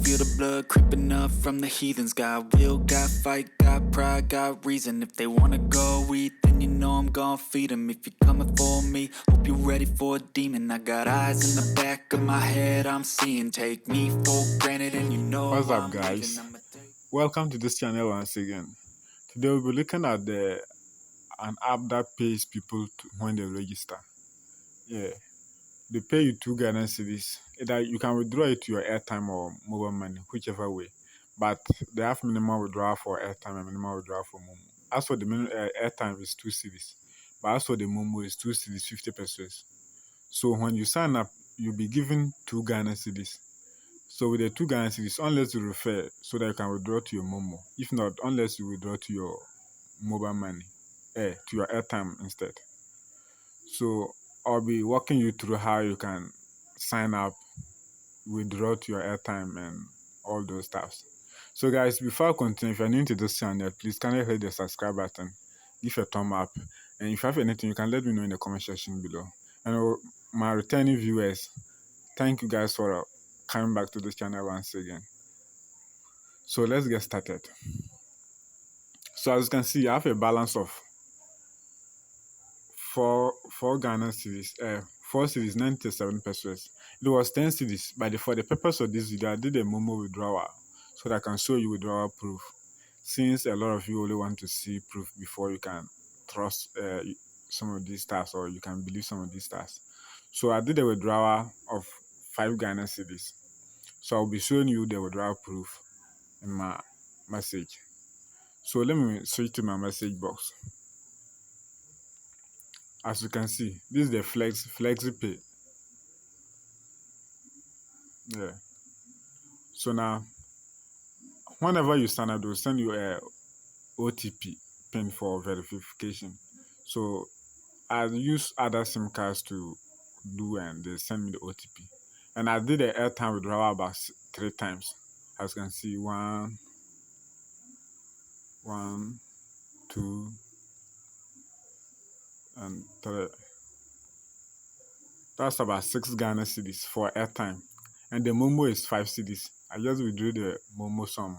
feel the blood creeping up from the heathens. Got will, got fight, got pride, got reason. If they wanna go eat, then you know I'm gon' feed them. If you're coming for me, hope you're ready for a demon. I got eyes in the back of my head, I'm seeing. Take me for granted and you know What's up, I'm guys? leaving. Welcome to this channel once again. Today we'll be looking at an app that pays people when they register. Yeah, they pay you 2 Ghana cedis. Either you can withdraw it to your Airtime or mobile money, whichever way. But they have minimum withdrawal for Airtime and minimum withdrawal for Momo. As for the Airtime is 2 cedis, but as for the Momo is 2 cedis 50 pesos. So when you sign up, you'll be given 2 Ghana cedis. So with the 2 Ghana cedis, unless you refer so that you can withdraw to your Momo. If not, unless you withdraw to your mobile money, to your Airtime instead. So I'll be walking you through how you can sign up, withdraw to your Airtime and all those stuffs. So guys, before I continue, if you're new to this channel, please kindly hit the subscribe button, give a thumb up, and if you have anything, you can let me know in the comment section below. And my returning viewers, thank you guys for coming back to this channel once again. So let's get started. So as you can see, I have a balance of four Ghana cedis, 4 cedis 97 pesos. It was 10 cedis, but for the purpose of this video, I did a Momo withdrawal so that I can show you withdrawal proof. Since a lot of you only want to see proof before you can trust some of these stars or you can believe some of these stars. So I did a withdrawal of 5 Ghana cedis. So I'll be showing you the withdrawal proof in my message. So let me switch to my message box. As you can see, this is the Flexipay. Yeah. So now, whenever you sign up, they'll send you a OTP pin for verification. So I use other SIM cards to do, and they send me the OTP. And I did the Airtime withdrawal about 3 times. As you can see, 1, 2, and 3. That's about 6 Ghana cedis for Airtime. And the Momo is 5 cedis. I just withdrew the Momo some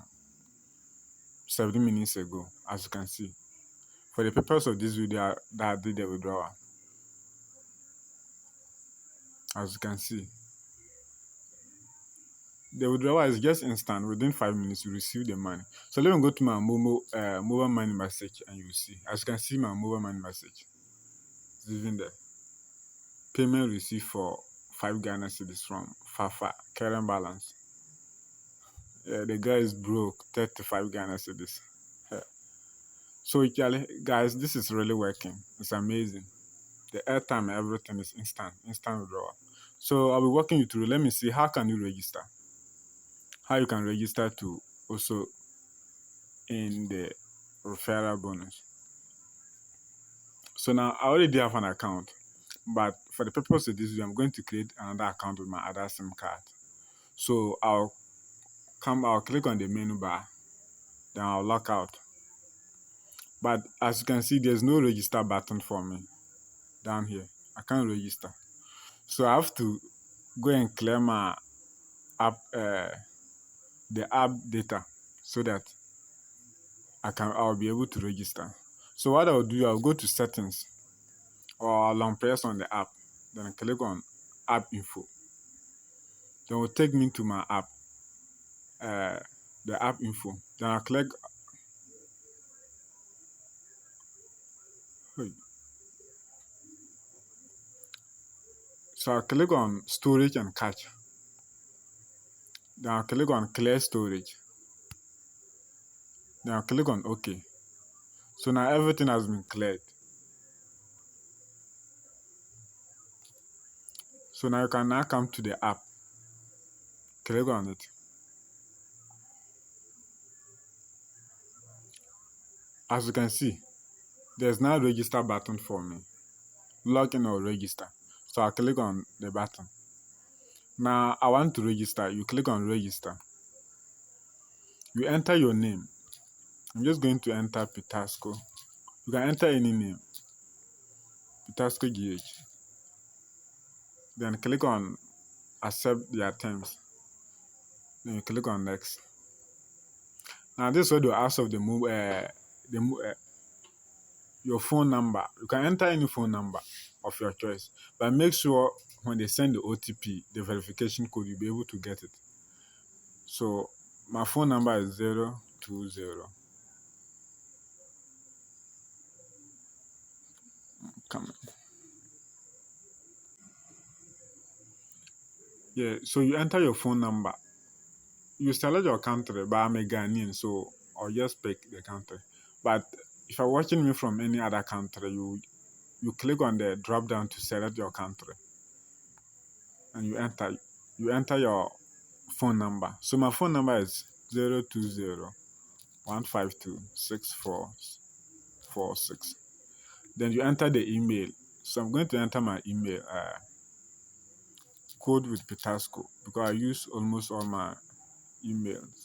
7 minutes ago, as you can see. For the purpose of this video, that I did the withdrawal. As you can see, the withdrawal is just instant. Within 5 minutes, you receive the money. So let me go to my mobile money message, and you see. As you can see, my mobile money message is even there. Payment received for 5 Ghana cedis from Fafa. Current balance. The guy is broke. 35 Ghana cedis. So guys, this is really working. It's amazing. The Airtime, everything is instant withdrawal. So I'll be walking you through. Let me see, how can you register? How you can register to also in the referral bonus. So now I already have an account, but for the purpose of this video, I'm going to create another account with my other SIM card. So I'll click on the menu bar, then I'll lock out. But as you can see, there's no register button for me down here. I can't register. So I have to go and clear my app, the app data, so that I'll be able to register. So what I'll do, I'll go to settings, or I'll long press on the app, then click on app info. Then it will take me to my app, the app info. Then I'll click. So I'll click on storage and cache. Then I'll click on clear storage. Then I'll click on OK. So now everything has been cleared. So now you can now come to the app. Click on it. As you can see, there's now a register button for me. Login or register. So I'll click on the button. Now I want to register. You click on register. You enter your name. I'm just going to enter Pitasco. You can enter any name. Pitasco GH. Then click on accept their terms. Then you click on next. Now this is where they ask of your phone number. You can enter any phone number of your choice, but make sure when they send the OTP, the verification code, you'll be able to get it. So my phone number is 020. Come. Yeah, so you enter your phone number. You select your country, but I'm a Ghanaian, so I'll just pick the country. But if you're watching me from any other country, you click on the drop down to select your country, and you enter your phone number. So my phone number is 020-152-6446. Then you enter the email. So I'm going to enter my email, code with Pitasco, because I use almost all my emails.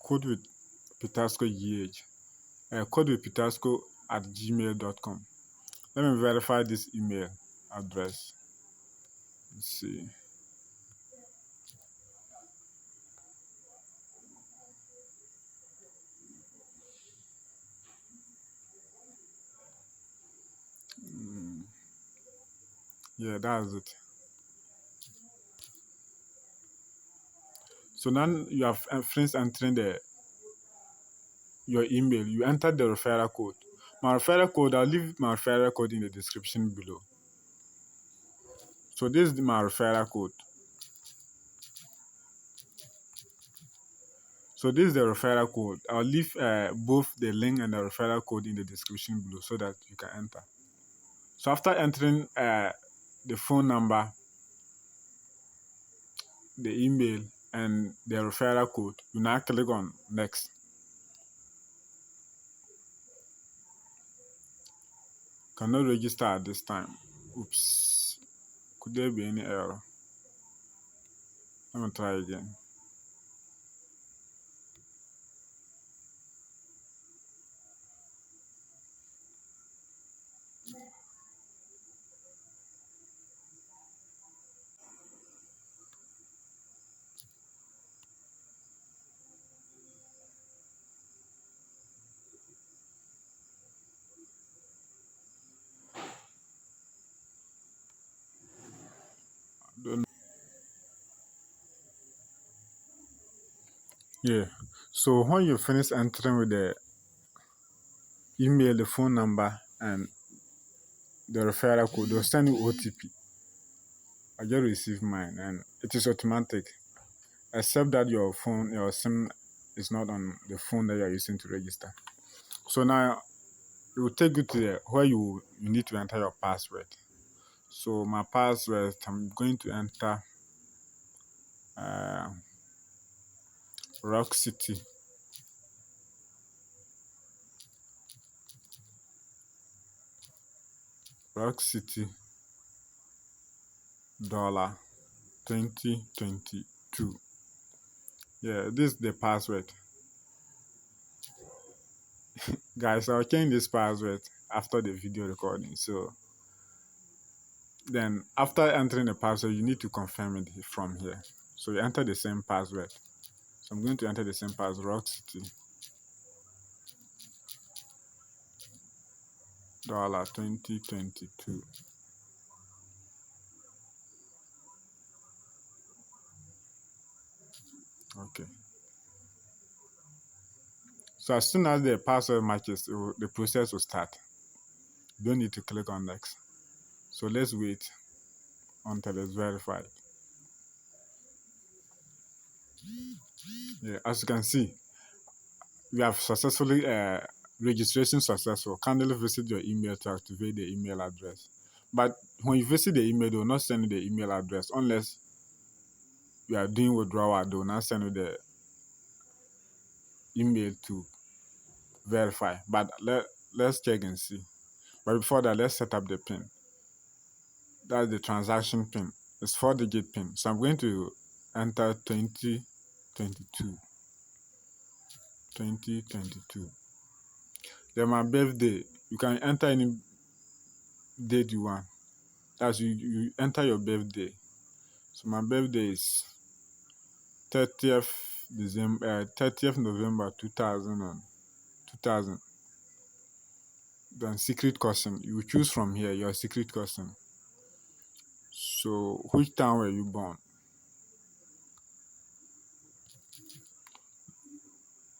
Code with Pitasco GH. Code with Pitasco at gmail.com. Let me verify this email address. Let's see. Yeah, that's it. So now you have finished entering your email. You enter the referral code. My referral code, I'll leave my referral code in the description below. So this is my referral code. So this is the referral code. I'll leave both the link and the referral code in the description below so that you can enter. So after entering the phone number, the email, and the referral code, you now click on next. Cannot register at this time. Oops. Could there be any error? Let me try again. Yeah. So when you finish entering with the email, the phone number, and the referral code, they'll send you OTP. I just received mine, and it is automatic, except that your SIM is not on the phone that you are using to register. So now it will take you to where you need to enter your password. So my password, I'm going to enter Rock City. Rock City dollar 2022. Yeah, this is the password. Guys, I'll change this password after the video recording. So then after entering the password, you need to confirm it from here. So you enter the same password. So I'm going to enter the same password, Rock City dollar 2022. Okay. So as soon as the password matches, the process will start. You don't need to click on next. So let's wait until it's verified. Yeah, as you can see, we have successfully registration successful. Kindly visit your email to activate the email address. But when you visit the email, they will not send you the email address unless you are doing withdrawal. They will not send you the email to verify. But let's check and see. But before that, let's set up the pin. That's the transaction pin. It's 4-digit pin. So I'm going to enter 2022. 2022. Then my birthday. You can enter any date you want. As you enter your birthday. So my birthday is 30th December, 30th November 2000. Then secret custom. You choose from here your secret custom. So which town were you born?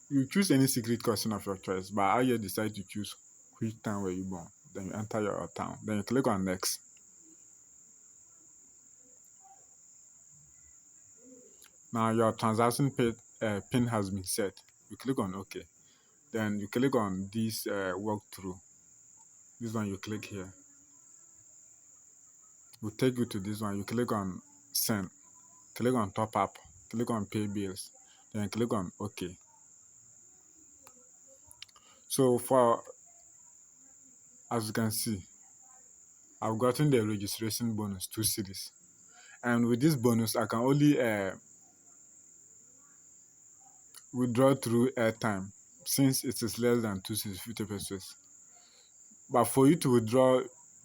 You choose any secret custom of your choice, but I here decide to choose which town were you born. Then you enter your town. Then you click on next. Now your transaction pin has been set. You click on OK. Then you click on this walkthrough. This one you click here. Will take you to this one. You click on send. Click on top up. Click on pay bills. Then click on OK. So as you can see, I've gotten the registration bonus 2 cedis. And with this bonus, I can only withdraw through airtime since it is less than 2 cedis 50 pesos. But for you to withdraw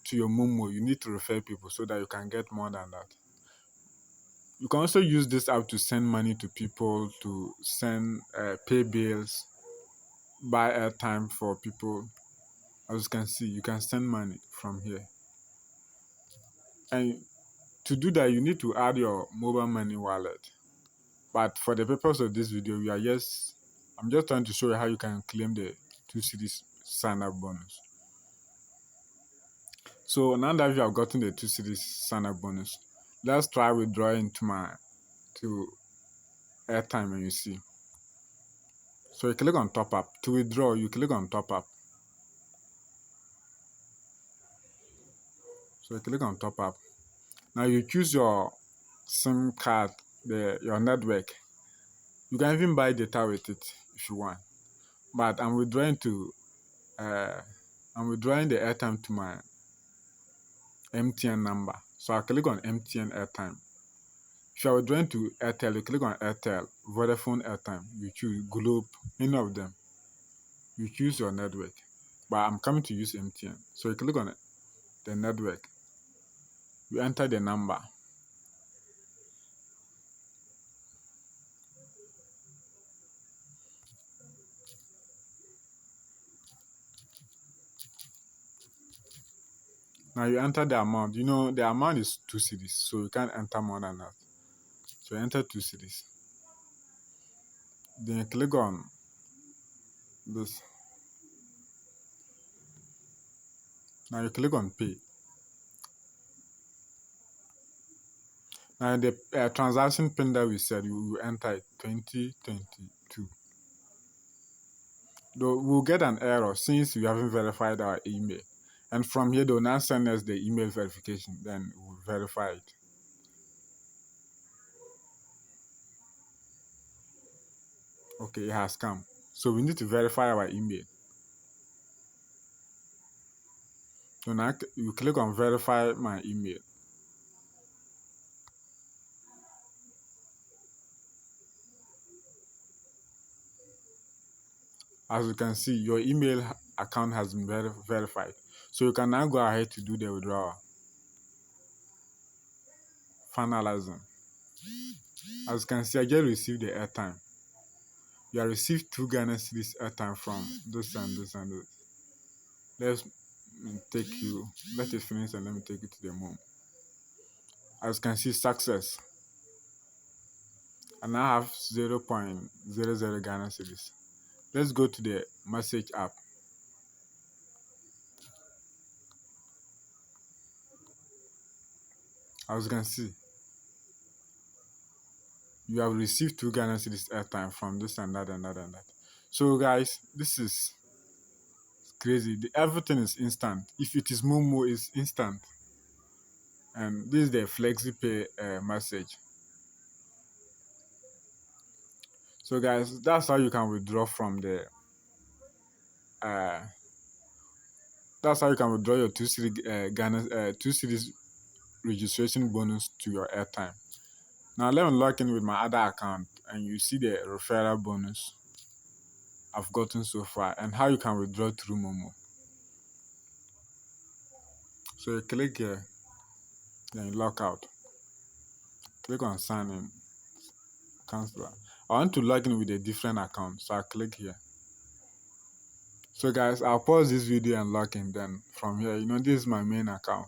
to your Momo, you need to refer people so that you can get more than that. You can also use this app to send money to people, to send pay bills, buy airtime for people. As you can see, you can send money from here. And to do that, you need to add your mobile money wallet. But for the purpose of this video, I'm just trying to show you how you can claim the 2 cedis sign-up bonus. So now that you have gotten the 2 cedis sign-up bonus, let's try withdrawing to airtime and you see. So you click on top up. To withdraw, you click on top up. So you click on top up. Now you choose your SIM card, your network. You can even buy data with it if you want. But I'm withdrawing the airtime to my MTN number. So I click on MTN airtime. If you are withdrawing to Airtel, you click on Airtel, Vodafone airtime. You choose Globe, any of them. You choose your network. But I'm coming to use MTN. So you click on the network. You enter the number. Now you enter the amount. You know the amount is 2 cedis, so you can't enter more than that. So you enter 2 cedis. Then you click on this. Now you click on pay. Now the transaction pin that we said, you enter it 2022. Though we'll get an error since we haven't verified our email. And from here, they'll now send us the email verification. Then we'll verify it. Okay, it has come. So we need to verify our email. So now you click on verify my email. As you can see, your email account has been verified. So you can now go ahead to do the withdrawal. Finalizing. As you can see, I just received the airtime. You have received 2 Ghana cedis airtime from this and this and this. Let it finish and let me take you to the moon. As you can see, success. I now have 0.00 Ghana cedis. Let's go to the message app. As you can see, you have received 2 Ghana cedis airtime from this and that and that and that. So guys, this is crazy. Everything is instant. If it is Momo, it's instant. And this is the Flexipay message. So guys, that's how you can withdraw from the That's how you can withdraw your 2 series registration bonus to your Airtime. Now let me log in with my other account and you see the referral bonus I've gotten so far and how you can withdraw through Momo. So you click here, then you log out. Click on sign in, cancel. I want to log in with a different account, so I click here. So guys, I'll pause this video and log in. Then from here, this is my main account.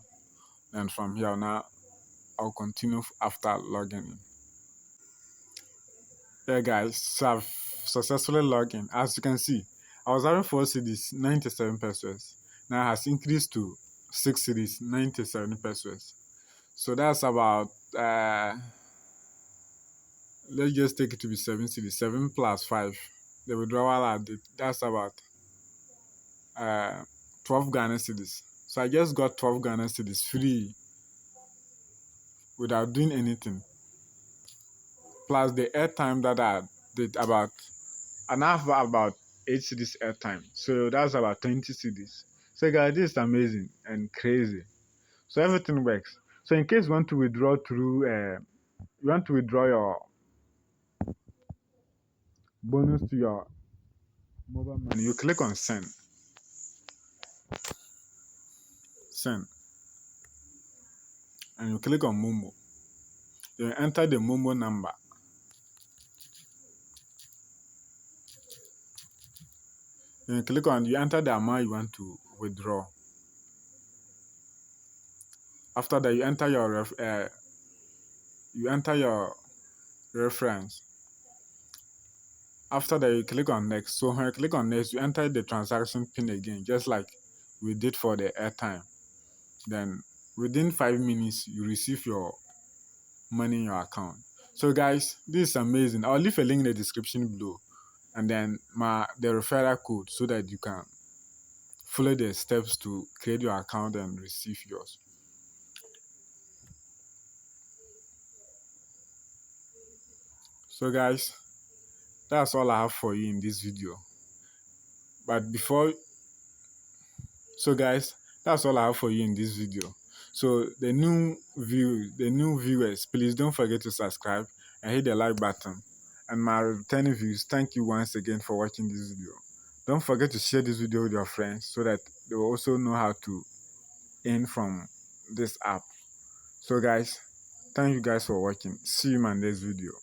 And from here now, I'll continue after logging in. Yeah guys, so I've successfully logged in. As you can see, I was having 4 CDs, 97 pesos. Now it has increased to 6 CDs, 97 pesos. So that's about, let's just take it to be 7 CDs, 7 plus 5. The withdrawal I did, that's about 12 Ghana cedis. So I just got 12 Ghana cedis free without doing anything. Plus the airtime that I did and I have about 8 cedis airtime. So that's about 20 cedis. So guys, this is amazing and crazy. So everything works. So in case you want to withdraw through, you want to withdraw your bonus to your mobile money, you click on send. Send. And you click on Momo. You enter the Momo number. Then you click on, you enter the amount you want to withdraw. After that, you enter your reference. After that, you click on next. So when you click on next, you enter the transaction pin again, just like we did for the airtime. Then within 5 minutes, you receive your money in your account. So guys, this is amazing. I'll leave a link in the description below, and then the referral code so that you can follow the steps to create your account and receive yours. So guys, that's all I have for you in this video. So guys, that's all I have for you in this video. So the new viewers, please don't forget to subscribe and hit the like button. And my returning viewers, thank you once again for watching this video. Don't forget to share this video with your friends so that they will also know how to earn from this app. So guys, thank you guys for watching. See you in my next video.